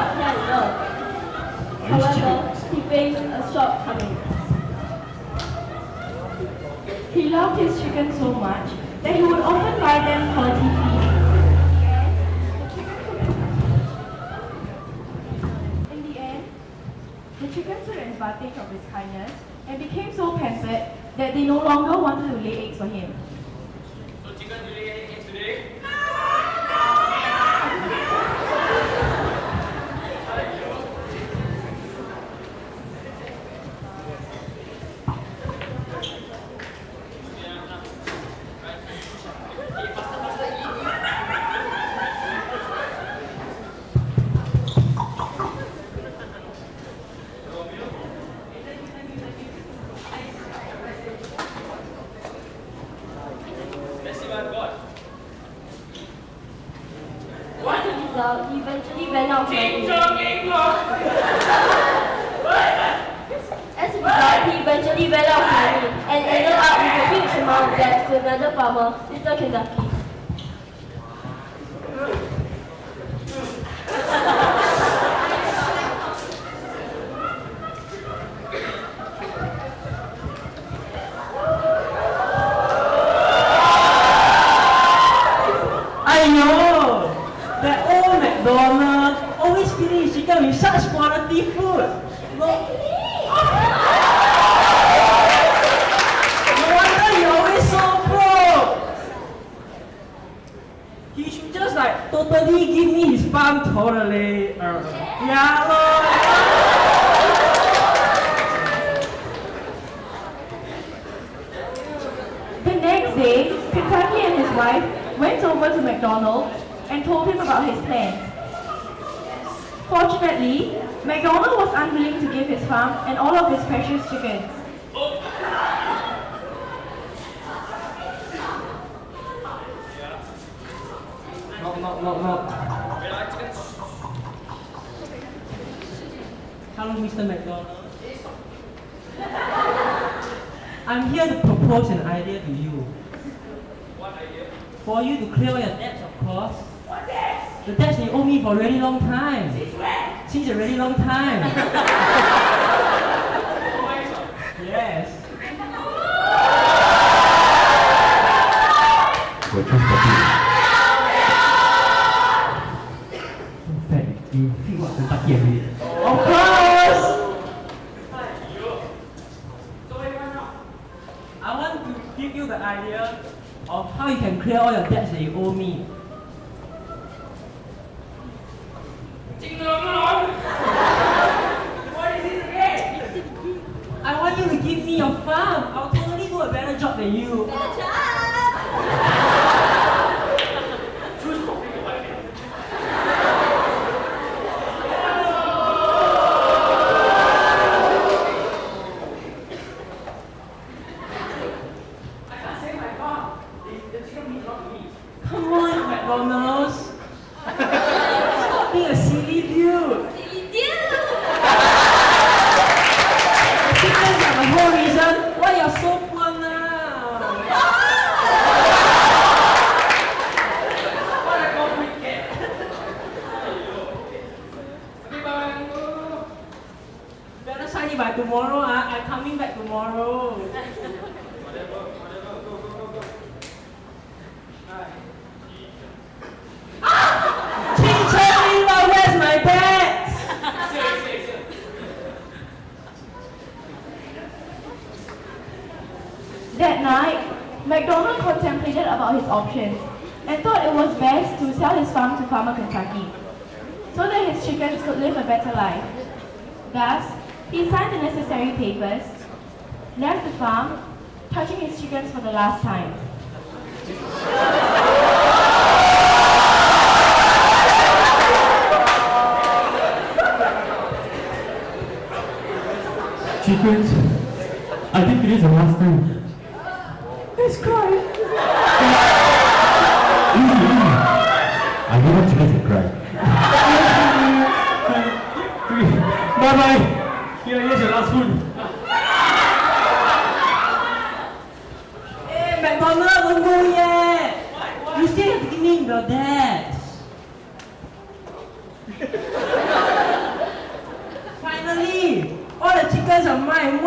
Hello. However, he faced a shortcoming. He loved his chickens so much that he would often buy them quality feed. In the end, the chickens took advantage of his kindness and became so pampered that they no longer wanted to lay eggs for him. So chicken, you lay any eggs today? He eventually ran out of money. As a result, he eventually ran out of money and ended up with a huge amount of debts to another farmer, Mr. Kentucky. That old McDonald always feeding his chicken with such quality food. No wonder he always so broke. He should just like totally give me his farm totally. Yeah, Lord. The next day, Kentucky and his wife went over to McDonald's and told him about his plans. Fortunately, McDonald was unwilling to give his farm and all of his precious chickens. No. Hello, Mr. McDonald. I'm here to propose an idea to you. What idea? For you to clear your debts, of course. What debts? The debts you owe me for a very long time. Since when? Since a very long time. Yes. In fact, you feel what Kentucky every day. Of course! I want to give you the idea of how you can clear all your debts that you owe me. What is it again? I want you to give me your farm. I'll totally do a better job than you. Come on, McDonald's. Stop being a silly dude. The chickens are the whole reason why you're so poor now. What a complicated. Better sign it by tomorrow. I'm coming back tomorrow. Whatever, go. Where's my pets? That night, McDonald contemplated about his options and thought it was best to sell his farm to Farmer Kentucky so that his chickens could live a better life. Thus, he signed the necessary papers, left the farm, touching his chickens for the last time. Chickens, I think it is the last time. He's crying. Easy. I don't want chickens to cry. Bye-bye. Here's your last food. Hey, McDonald, don't go yet. You still have to give me your debts. chickens are mine.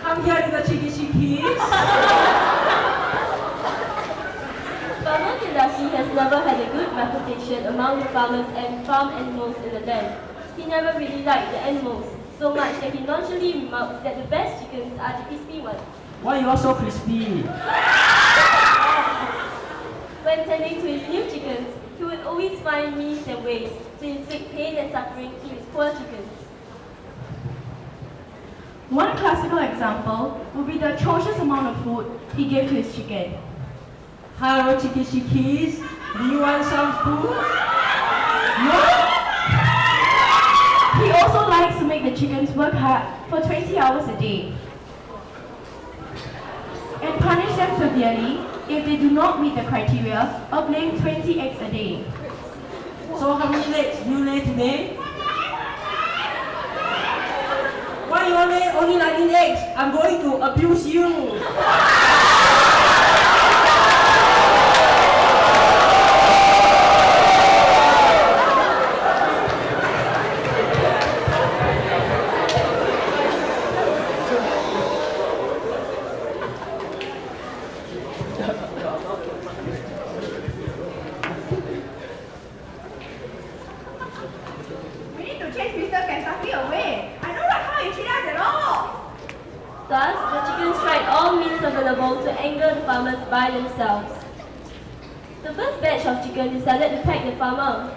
Come here, little chickies. Farmer Kentucky has never had a good reputation among the farmers and farm animals in the land. He never really liked the animals, so much that he nonchalantly remarks that the best chickens are the crispy ones. Why you are so crispy? When tending to his new chickens, he would always find means and ways to inflict pain and suffering to his poor chickens. One classical example would be the atrocious amount of food he gave to his chicken. Hello, chickies. Do you want some food? What? He also likes to make the chickens work hard for 20 hours a day and punish them severely if they do not meet the criteria of laying 20 eggs a day. So how many eggs do you lay today? Why you only 19 eggs? I'm going to abuse you. We need to chase Mr. Kentucky away. I don't like how he treats us at all. Thus, the chickens tried all means available to anger the farmers by themselves. The first batch of chickens decided to peck the farmer.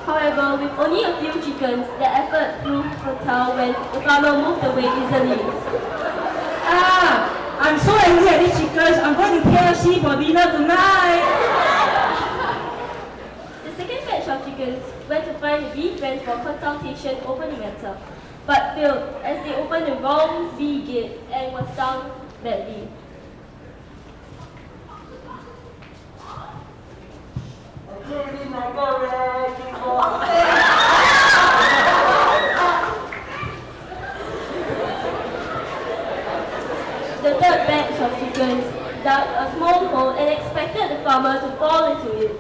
However, with only a few chickens, the effort proved futile when the farmer moved away easily. I'm so angry at these chickens. I'm going to KFC for dinner tonight. The second batch of chickens went to find the bee friends for consultation over the matter, but failed as they opened the wrong bee gate and was stung badly. The third batch of chickens dug a small hole and expected the farmer to fall into it.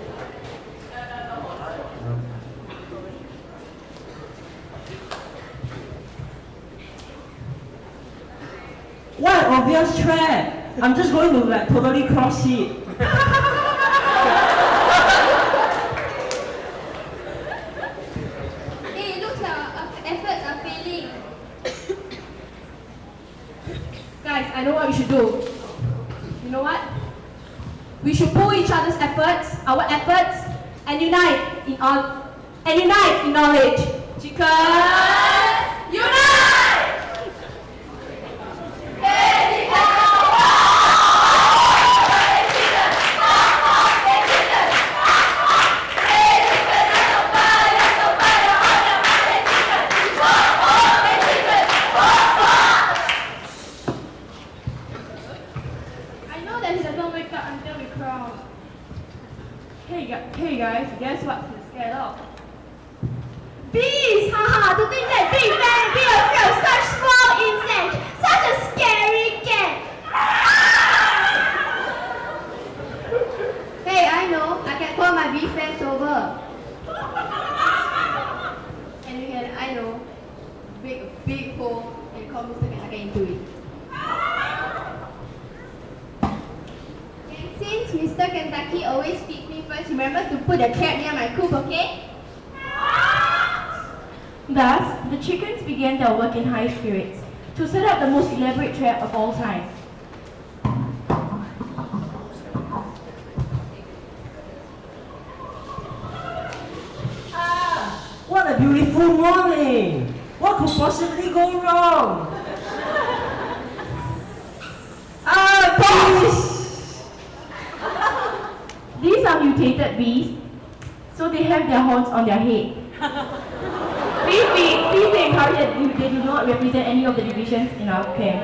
What an obvious trap. I'm just going to totally cross it. It looks like our efforts are failing. Guys, I know what we should do. You know what? We should pool each other's efforts, our efforts, and unite in knowledge. Chickens, unite! I know that he doesn't wake up until we crawl. Hey guys, guess what he's scared of? Bees! Haha, to think that big man be afraid of such small insects! Such a scary cat! Hey, I know. I can call my bee friends over. And we can, I know, make a big hole and call Mr. Kentucky into it. And since Mr. Kentucky always feeds me first, remember to put a trap near my coop, okay? Thus, the chickens began their work in high spirits to set up the most elaborate trap of all time. What a beautiful morning. What could possibly go wrong? Bees! These are mutated bees, so they have their horns on their head. Please be encouraged that they do not represent any of the divisions in our camp.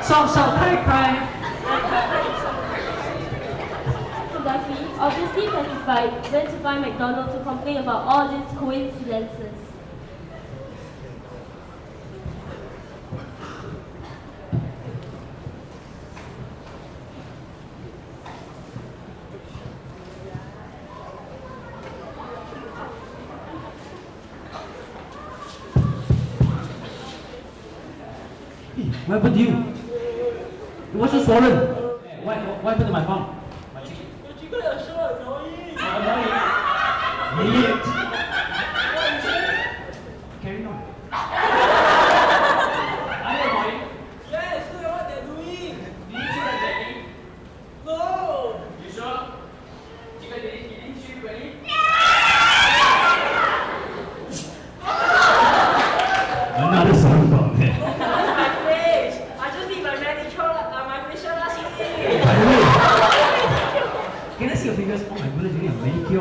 Stop, cry. satisfied, went to find McDonald to complain about all these coincidences. What happened to you? It was so swollen. What happened to my farm? My chicken. Your chicken are so annoying. Idiot! Carry on. Are you annoying? Yes, look at what they're doing. Did you chew like that? No. You sure? Chicken didn't chew really? Another song from there. My face. I just need my manicure, my facial last week. By the way, can I see your fingers? Oh my goodness, you need a manicure.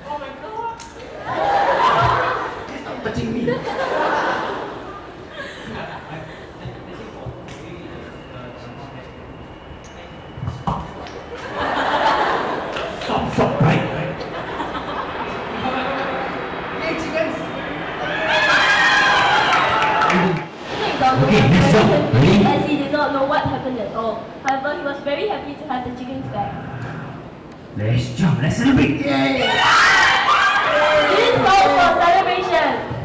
Oh my god. Stop touching me. Stop, right. Hey, chickens. McDonald Okay, was next very one. confused Ready? as he did not know what happened at all. However, he was very happy to have the chickens back. Let's jump, let's celebrate. Yay! It is called for celebration.